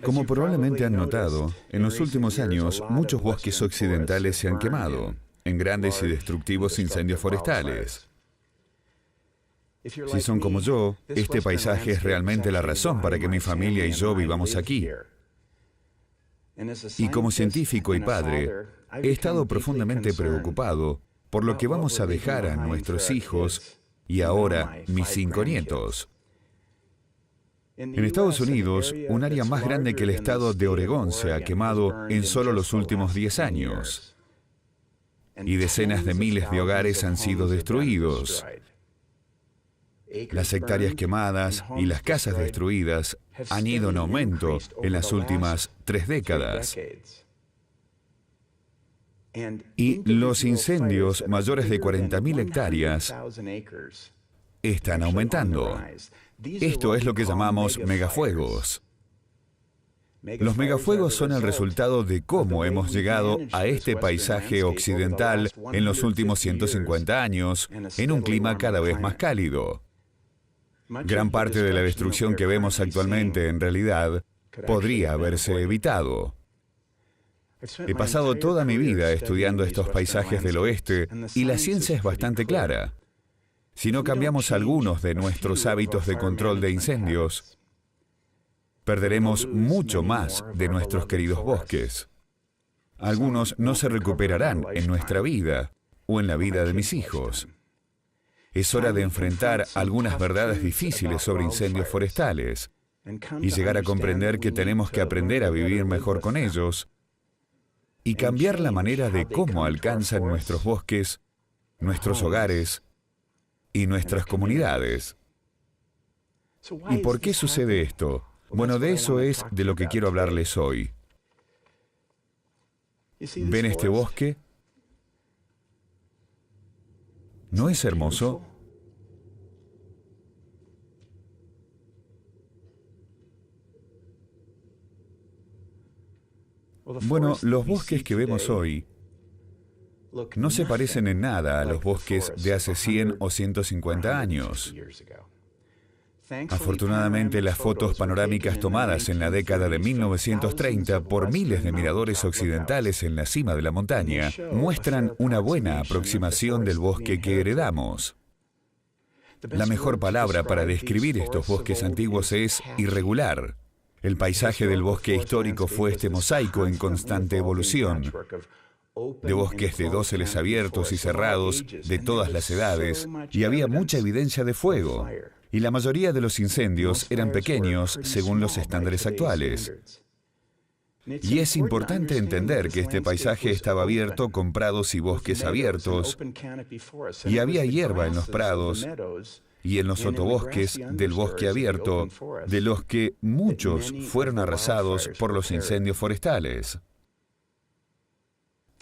Como probablemente han notado, en los últimos años muchos bosques occidentales se han quemado en grandes y destructivos incendios forestales. Si son como yo, este paisaje es realmente la razón para que mi familia y yo vivamos aquí. Y como científico y padre, he estado profundamente preocupado por lo que vamos a dejar a nuestros hijos y ahora mis 5 nietos. En Estados Unidos, un área más grande que el estado de Oregón se ha quemado en solo los últimos 10 años. Y decenas de miles de hogares han sido destruidos. Las hectáreas quemadas y las casas destruidas han ido en aumento en las últimas 3 décadas. Y los incendios mayores de 40.000 hectáreas están aumentando. Esto es lo que llamamos megafuegos. Los megafuegos son el resultado de cómo hemos llegado a este paisaje occidental en los últimos 150 años, en un clima cada vez más cálido. Gran parte de la destrucción que vemos actualmente, en realidad, podría haberse evitado. He pasado toda mi vida estudiando estos paisajes del oeste y la ciencia es bastante clara. Si no cambiamos algunos de nuestros hábitos de control de incendios, perderemos mucho más de nuestros queridos bosques. Algunos no se recuperarán en nuestra vida o en la vida de mis hijos. Es hora de enfrentar algunas verdades difíciles sobre incendios forestales y llegar a comprender que tenemos que aprender a vivir mejor con ellos y cambiar la manera de cómo alcanzan nuestros bosques, nuestros hogares y nuestras comunidades. ¿Y por qué sucede esto? Bueno, de eso es de lo que quiero hablarles hoy. ¿Ven este bosque? ¿No es hermoso? Bueno, los bosques que vemos hoy no se parecen en nada a los bosques de hace 100 o 150 años. Afortunadamente, las fotos panorámicas tomadas en la década de 1930 por miles de miradores occidentales en la cima de la montaña muestran una buena aproximación del bosque que heredamos. La mejor palabra para describir estos bosques antiguos es irregular. El paisaje del bosque histórico fue este mosaico en constante evolución, de bosques de dóseles abiertos y cerrados de todas las edades, y había mucha evidencia de fuego. Y la mayoría de los incendios eran pequeños según los estándares actuales. Y es importante entender que este paisaje estaba abierto con prados y bosques abiertos, y había hierba en los prados y en los sotobosques del bosque abierto, de los que muchos fueron arrasados por los incendios forestales.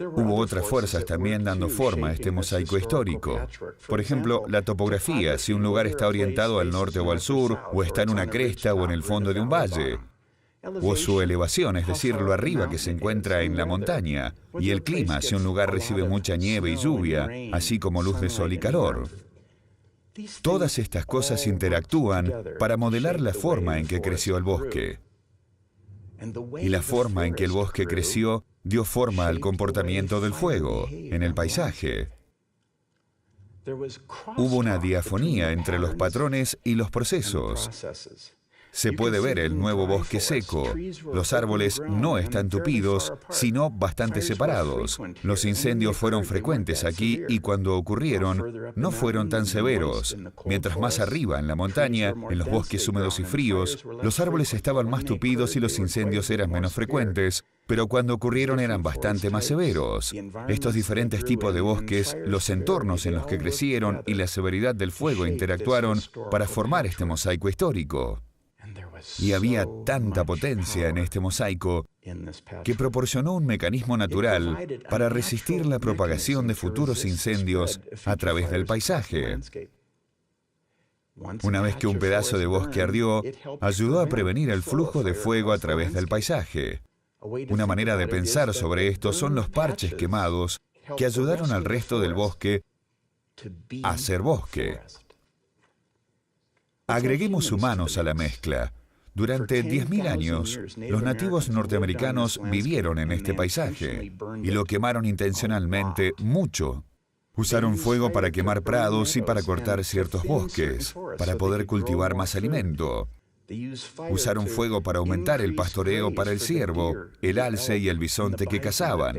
Hubo otras fuerzas también dando forma a este mosaico histórico. Por ejemplo, la topografía, si un lugar está orientado al norte o al sur, o está en una cresta o en el fondo de un valle. O su elevación, es decir, lo arriba que se encuentra en la montaña. Y el clima, si un lugar recibe mucha nieve y lluvia, así como luz de sol y calor. Todas estas cosas interactúan para modelar la forma en que creció el bosque. Y la forma en que el bosque creció dio forma al comportamiento del fuego en el paisaje. Hubo una diafonía entre los patrones y los procesos. Se puede ver el nuevo bosque seco. Los árboles no están tupidos, sino bastante separados. Los incendios fueron frecuentes aquí y cuando ocurrieron, no fueron tan severos. Mientras más arriba, en la montaña, en los bosques húmedos y fríos, los árboles estaban más tupidos y los incendios eran menos frecuentes, pero cuando ocurrieron eran bastante más severos. Estos diferentes tipos de bosques, los entornos en los que crecieron y la severidad del fuego interactuaron para formar este mosaico histórico. Y había tanta potencia en este mosaico que proporcionó un mecanismo natural para resistir la propagación de futuros incendios a través del paisaje. Una vez que un pedazo de bosque ardió, ayudó a prevenir el flujo de fuego a través del paisaje. Una manera de pensar sobre esto son los parches quemados que ayudaron al resto del bosque a ser bosque. Agreguemos humanos a la mezcla. Durante 10.000 años, los nativos norteamericanos vivieron en este paisaje y lo quemaron intencionalmente mucho. Usaron fuego para quemar prados y para cortar ciertos bosques, para poder cultivar más alimento. Usaron fuego para aumentar el pastoreo para el ciervo, el alce y el bisonte que cazaban.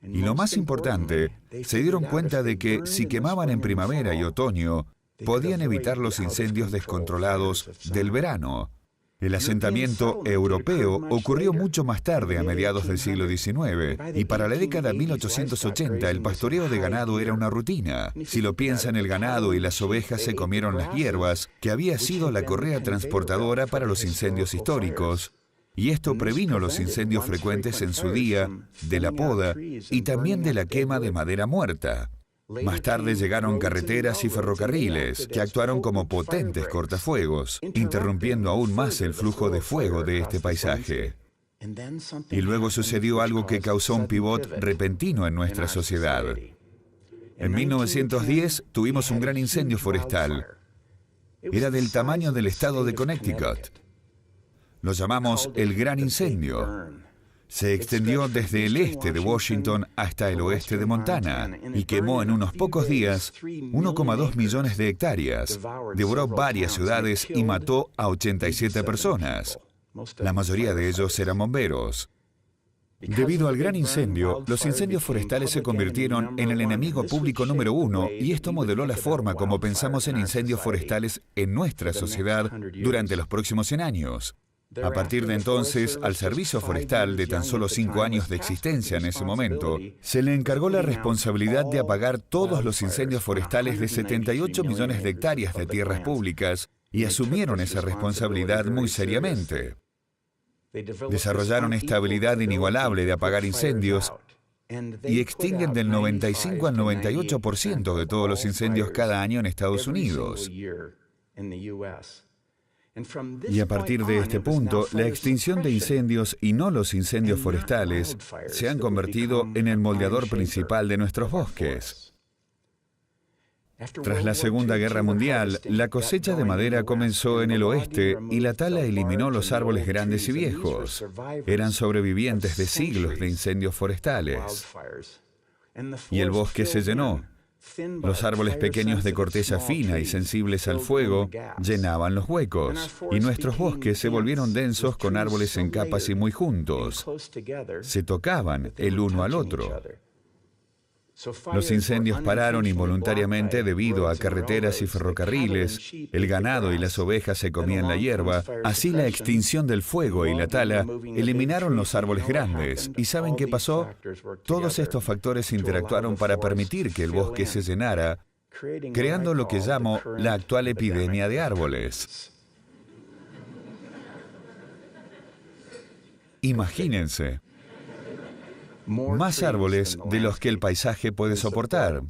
Y lo más importante, se dieron cuenta de que si quemaban en primavera y otoño, podían evitar los incendios descontrolados del verano. El asentamiento europeo ocurrió mucho más tarde, a mediados del siglo XIX, y para la década de 1880 el pastoreo de ganado era una rutina. Si lo piensan, el ganado y las ovejas se comieron las hierbas, que había sido la correa transportadora para los incendios históricos, y esto previno los incendios frecuentes en su día, de la poda y también de la quema de madera muerta. Más tarde llegaron carreteras y ferrocarriles, que actuaron como potentes cortafuegos, interrumpiendo aún más el flujo de fuego de este paisaje. Y luego sucedió algo que causó un pivot repentino en nuestra sociedad. En 1910 tuvimos un gran incendio forestal. Era del tamaño del estado de Connecticut. Lo llamamos el Gran Incendio. Se extendió desde el este de Washington hasta el oeste de Montana y quemó en unos pocos días 1,2 millones de hectáreas, devoró varias ciudades y mató a 87 personas. La mayoría de ellos eran bomberos. Debido al gran incendio, los incendios forestales se convirtieron en el enemigo público número 1 y esto modeló la forma como pensamos en incendios forestales en nuestra sociedad durante los próximos 100 años. A partir de entonces, al Servicio Forestal, de tan solo 5 años de existencia en ese momento, se le encargó la responsabilidad de apagar todos los incendios forestales de 78 millones de hectáreas de tierras públicas y asumieron esa responsabilidad muy seriamente. Desarrollaron esta habilidad inigualable de apagar incendios y extinguen del 95 al 98% de todos los incendios cada año en Estados Unidos. Y a partir de este punto, la extinción de incendios y no los incendios forestales se han convertido en el moldeador principal de nuestros bosques. Tras la Segunda Guerra Mundial, la cosecha de madera comenzó en el oeste y la tala eliminó los árboles grandes y viejos. Eran sobrevivientes de siglos de incendios forestales. Y el bosque se llenó. Los árboles pequeños de corteza fina y sensibles al fuego llenaban los huecos, y nuestros bosques se volvieron densos con árboles en capas y muy juntos. Se tocaban el uno al otro. Los incendios pararon involuntariamente debido a carreteras y ferrocarriles, el ganado y las ovejas se comían la hierba, así la extinción del fuego y la tala eliminaron los árboles grandes. ¿Y saben qué pasó? Todos estos factores interactuaron para permitir que el bosque se llenara, creando lo que llamo la actual epidemia de árboles. Imagínense. Más árboles de los que el paisaje puede soportar.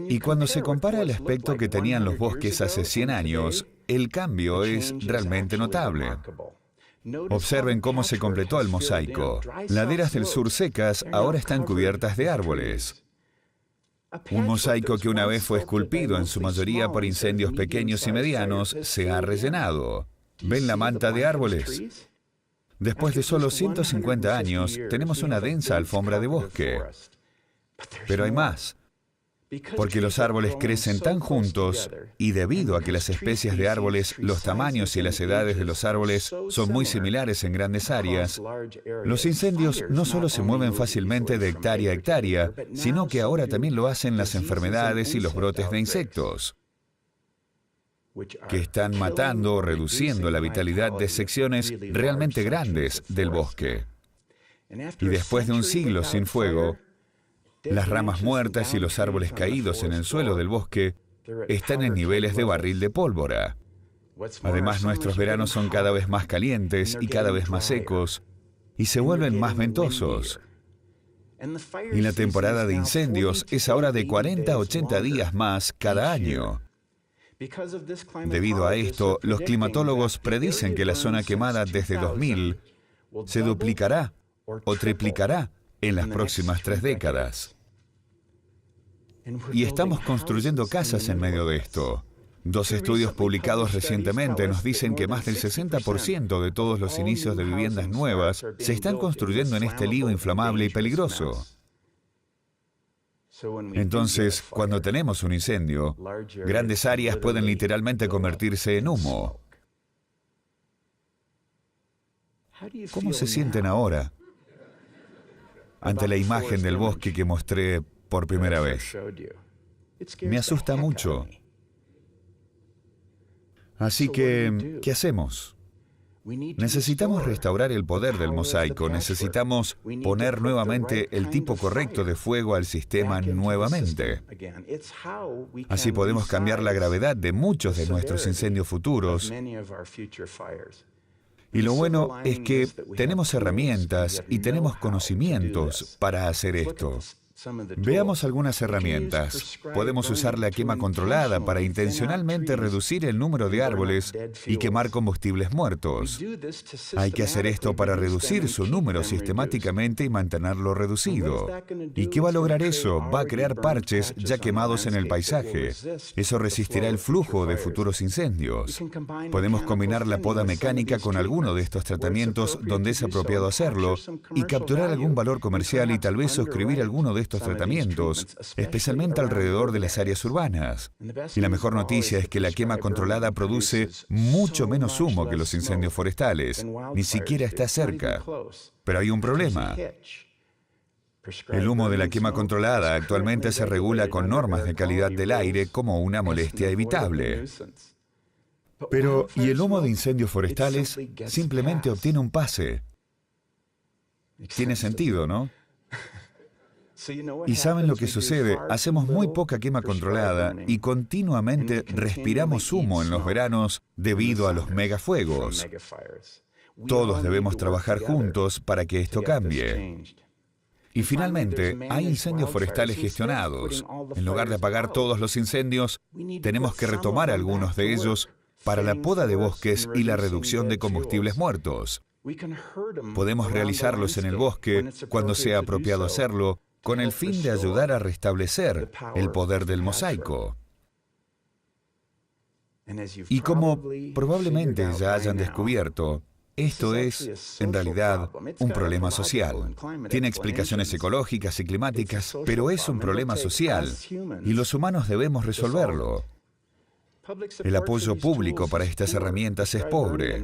Y cuando se compara el aspecto que tenían los bosques hace 100 años, el cambio es realmente notable. Observen cómo se completó el mosaico. Laderas del sur secas ahora están cubiertas de árboles. Un mosaico que una vez fue esculpido en su mayoría por incendios pequeños y medianos se ha rellenado. ¿Ven la manta de árboles? Después de solo 150 años, tenemos una densa alfombra de bosque. Pero hay más, porque los árboles crecen tan juntos y debido a que las especies de árboles, los tamaños y las edades de los árboles son muy similares en grandes áreas, los incendios no solo se mueven fácilmente de hectárea a hectárea, sino que ahora también lo hacen las enfermedades y los brotes de insectos, que están matando o reduciendo la vitalidad de secciones realmente grandes del bosque. Y después de un siglo sin fuego, las ramas muertas y los árboles caídos en el suelo del bosque están en niveles de barril de pólvora. Además, nuestros veranos son cada vez más calientes y cada vez más secos, y se vuelven más ventosos. Y la temporada de incendios es ahora de 40 a 80 días más cada año. Debido a esto, los climatólogos predicen que la zona quemada desde 2000 se duplicará o triplicará en las próximas 3 décadas. Y estamos construyendo casas en medio de esto. Dos estudios publicados recientemente nos dicen que más del 60% de todos los inicios de viviendas nuevas se están construyendo en este lío inflamable y peligroso. Entonces, cuando tenemos un incendio, grandes áreas pueden literalmente convertirse en humo. ¿Cómo se sienten ahora ante la imagen del bosque que mostré por primera vez? Me asusta mucho. Así que, ¿qué hacemos? Necesitamos restaurar el poder del mosaico, necesitamos poner nuevamente el tipo correcto de fuego al sistema nuevamente. Así podemos cambiar la gravedad de muchos de nuestros incendios futuros. Y lo bueno es que tenemos herramientas y tenemos conocimientos para hacer esto. Veamos algunas herramientas. Podemos usar la quema controlada para intencionalmente reducir el número de árboles y quemar combustibles muertos. Hay que hacer esto para reducir su número sistemáticamente y mantenerlo reducido. ¿Y qué va a lograr eso? Va a crear parches ya quemados en el paisaje. Eso resistirá el flujo de futuros incendios. Podemos combinar la poda mecánica con alguno de estos tratamientos donde es apropiado hacerlo y capturar algún valor comercial y tal vez suscribir alguno de estos tratamientos, especialmente alrededor de las áreas urbanas. Y la mejor noticia es que la quema controlada produce mucho menos humo que los incendios forestales. Ni siquiera está cerca. Pero hay un problema. El humo de la quema controlada actualmente se regula con normas de calidad del aire como una molestia evitable. Pero, ¿y el humo de incendios forestales simplemente obtiene un pase? Tiene sentido, ¿no? Y ¿saben lo que sucede? Hacemos muy poca quema controlada y continuamente respiramos humo en los veranos debido a los megafuegos. Todos debemos trabajar juntos para que esto cambie. Y finalmente, hay incendios forestales gestionados. En lugar de apagar todos los incendios, tenemos que retomar algunos de ellos para la poda de bosques y la reducción de combustibles muertos. Podemos realizarlos en el bosque cuando sea apropiado hacerlo, con el fin de ayudar a restablecer el poder del mosaico. Y como probablemente ya hayan descubierto, esto es, en realidad, un problema social. Tiene explicaciones ecológicas y climáticas, pero es un problema social, y los humanos debemos resolverlo. El apoyo público para estas herramientas es pobre.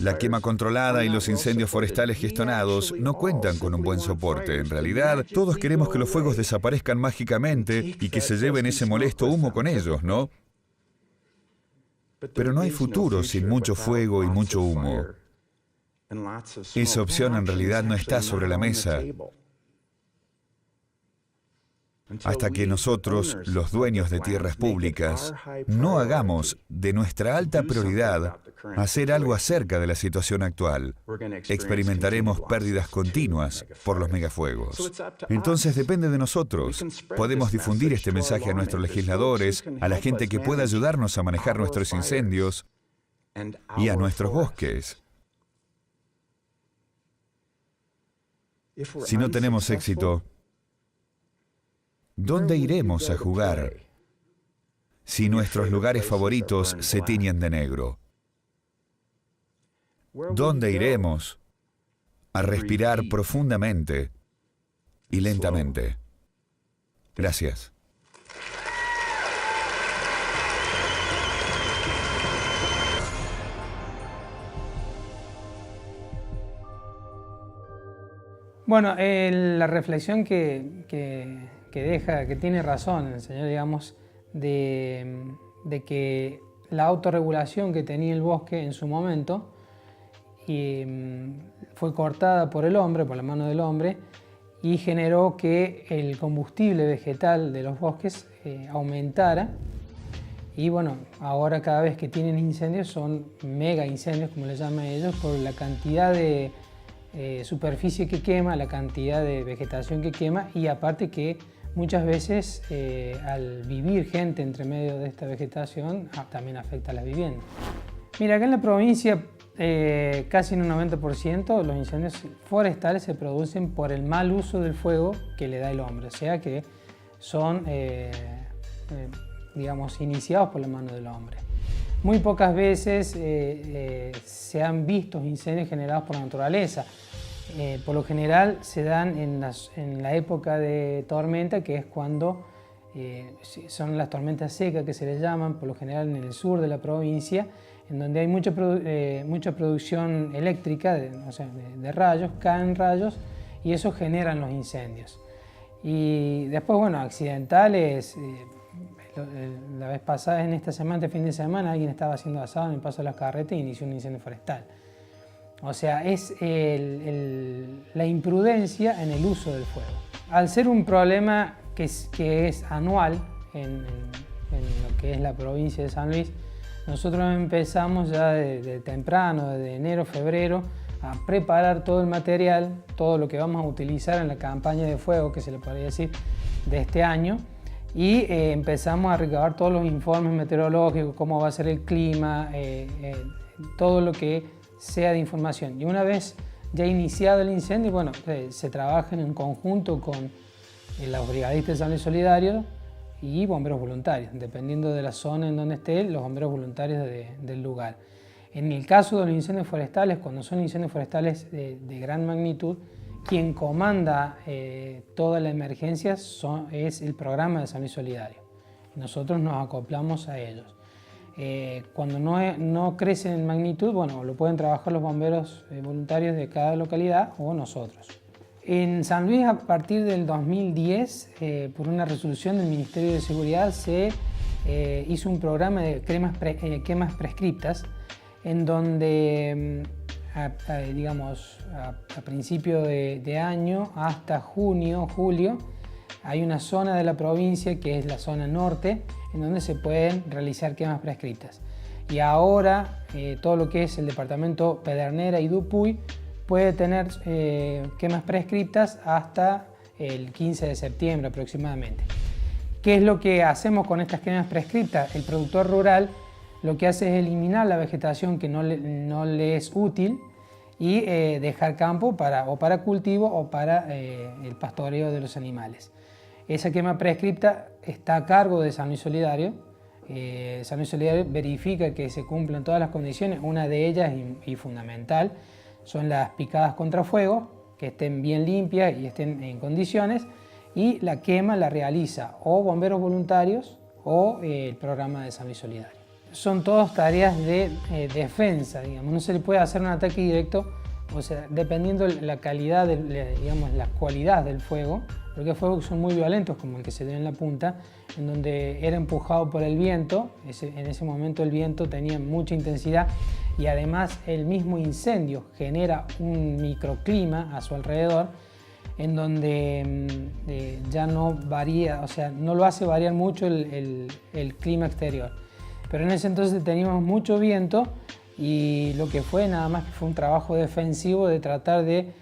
La quema controlada y los incendios forestales gestionados no cuentan con un buen soporte. En realidad, todos queremos que los fuegos desaparezcan mágicamente y que se lleven ese molesto humo con ellos, ¿no? Pero no hay futuro sin mucho fuego y mucho humo. Esa opción en realidad no está sobre la mesa. Hasta que nosotros, los dueños de tierras públicas, no hagamos de nuestra alta prioridad hacer algo acerca de la situación actual, experimentaremos pérdidas continuas por los megafuegos. Entonces depende de nosotros. Podemos difundir este mensaje a nuestros legisladores, a la gente que pueda ayudarnos a manejar nuestros incendios y a nuestros bosques. Si no tenemos éxito, ¿dónde iremos a jugar si nuestros lugares favoritos se tiñen de negro? ¿Dónde iremos a respirar profundamente y lentamente? Gracias. Bueno, la reflexión que deja, que tiene razón el Señor, digamos, de que la autorregulación que tenía el bosque en su momento fue cortada por el hombre, por la mano del hombre, y generó que el combustible vegetal de los bosques aumentara. Y bueno, ahora cada vez que tienen incendios son mega incendios, como le llaman ellos, por la cantidad de superficie que quema, la cantidad de vegetación que quema, y aparte que muchas veces al vivir gente entre medio de esta vegetación también afecta a las viviendas. Mira, acá en la provincia casi en un 90% los incendios forestales se producen por el mal uso del fuego que le da el hombre, o sea que son digamos, iniciados por la mano del hombre. Muy pocas veces se han visto incendios generados por la naturaleza. Por lo general se dan en la época de tormenta, que es cuando son las tormentas secas que se les llaman, por lo general en el sur de la provincia, en donde hay mucha producción eléctrica, de rayos, caen rayos y eso generan los incendios. Y después, bueno, accidentales. La vez pasada, en esta semana, este fin de semana, alguien estaba haciendo asado en el Paso de las Carretas e inició un incendio forestal. O sea, es la imprudencia en el uso del fuego. Al ser un problema que es anual en lo que es la provincia de San Luis, nosotros empezamos ya de temprano, desde enero, febrero, a preparar todo el material, todo lo que vamos a utilizar en la campaña de fuego, que se le podría decir, de este año, y empezamos a recabar todos los informes meteorológicos, cómo va a ser el clima, todo lo que sea de información. Y una vez ya iniciado el incendio, bueno, se trabaja en conjunto con los brigadistas de San Luis Solidario y bomberos voluntarios, dependiendo de la zona en donde esté, los bomberos voluntarios del lugar. En el caso de los incendios forestales, cuando son incendios forestales de gran magnitud, quien comanda toda la emergencia es el programa de San Luis Solidario. Nosotros nos acoplamos a ellos. Cuando no crecen en magnitud, bueno, lo pueden trabajar los bomberos voluntarios de cada localidad o nosotros. En San Luis, a partir del 2010, por una resolución del Ministerio de Seguridad, se hizo un programa de quemas prescriptas, en donde a principio de año hasta junio, julio, hay una zona de la provincia que es la zona norte, en donde se pueden realizar quemas prescritas. Y ahora todo lo que es el departamento Pedernera y Dupuy puede tener quemas prescritas hasta el 15 de septiembre aproximadamente. ¿Qué es lo que hacemos con estas quemas prescritas? El productor rural lo que hace es eliminar la vegetación que no le es útil y dejar campo para cultivo o para el pastoreo de los animales. Esa quema prescripta está a cargo de San Luis Solidario. San Luis Solidario verifica que se cumplan todas las condiciones. Una de ellas y fundamental son las picadas contra fuego, que estén bien limpias y estén en condiciones, y la quema la realiza o bomberos voluntarios o el programa de San Luis Solidario. Son todas tareas de defensa, digamos. No se le puede hacer un ataque directo, o sea, dependiendo la calidad, la cualidad del fuego, porque hay fuegos que son muy violentos, como el que se dio en La Punta, en donde era empujado por el viento. En ese momento el viento tenía mucha intensidad y además el mismo incendio genera un microclima a su alrededor, en donde ya no varía, o sea, no lo hace variar mucho el clima exterior. Pero en ese entonces teníamos mucho viento y lo que fue nada más que fue un trabajo defensivo de tratar de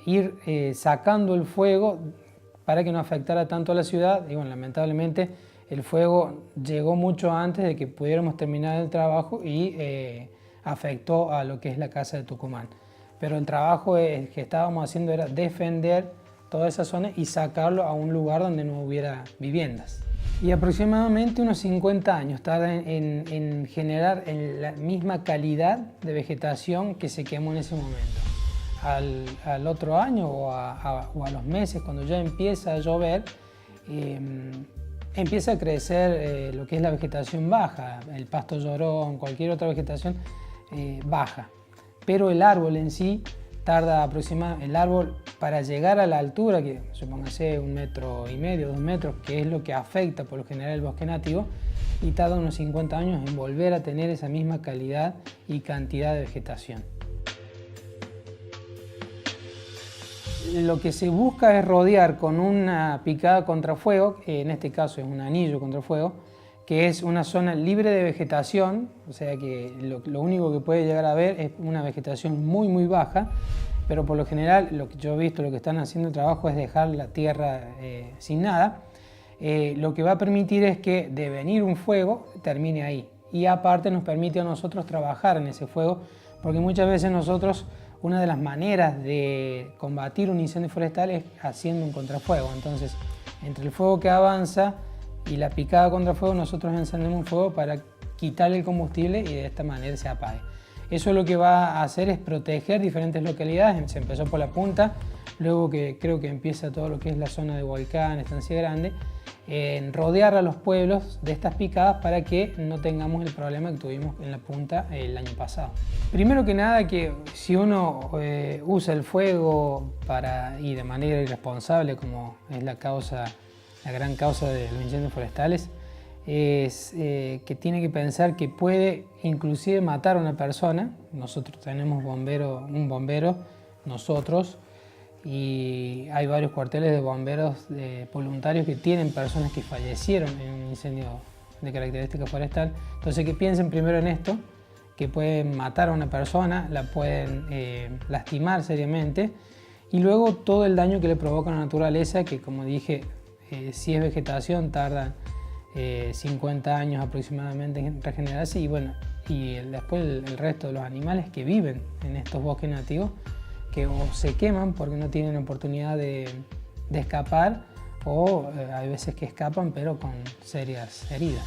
ir sacando el fuego para que no afectara tanto a la ciudad. Y bueno, lamentablemente el fuego llegó mucho antes de que pudiéramos terminar el trabajo y afectó a lo que es la casa de Tucumán. Pero el trabajo que estábamos haciendo era defender toda esa zona y sacarlo a un lugar donde no hubiera viviendas. Y aproximadamente unos 50 años tarda en generar la misma calidad de vegetación que se quemó en ese momento. Al otro año o a los meses, cuando ya empieza a llover, empieza a crecer lo que es la vegetación baja, el pasto llorón, cualquier otra vegetación baja. Pero el árbol en sí tarda aproximadamente, el árbol para llegar a la altura, que supóngase 1,5 metros, 2 metros, que es lo que afecta por lo general el bosque nativo, y tarda unos 50 años en volver a tener esa misma calidad y cantidad de vegetación. Lo que se busca es rodear con una picada contrafuego, que en este caso es un anillo contrafuego, que es una zona libre de vegetación, o sea que lo único que puede llegar a ver es una vegetación muy muy baja, pero por lo general lo que yo he visto, lo que están haciendo el trabajo es dejar la tierra sin nada. Lo que va a permitir es que de venir un fuego termine ahí, y aparte nos permite a nosotros trabajar en ese fuego, porque muchas veces nosotros, una de las maneras de combatir un incendio forestal es haciendo un contrafuego. Entonces, entre el fuego que avanza y la picada contra fuego nosotros encendemos un fuego para quitarle el combustible y de esta manera se apague. Eso lo que va a hacer es proteger diferentes localidades. Se empezó por la punta, luego que creo que empieza todo lo que es la zona de Volcán, Estancia Grande, en rodear a los pueblos de estas picadas para que no tengamos el problema que tuvimos en la punta el año pasado. Primero que nada, que si uno usa el fuego y de manera irresponsable, como es la gran causa de los incendios forestales, es que tiene que pensar que puede inclusive matar a una persona. Nosotros tenemos un bombero, nosotros, y hay varios cuarteles de bomberos voluntarios que tienen personas que fallecieron en un incendio de característica forestal. Entonces que piensen primero en esto, que pueden matar a una persona, la pueden lastimar seriamente, y luego todo el daño que le provoca a la naturaleza, que como dije, si es vegetación tarda 50 años aproximadamente en regenerarse, y bueno, después el resto de los animales que viven en estos bosques nativos, que o se queman porque no tienen oportunidad de escapar, o hay veces que escapan pero con serias heridas.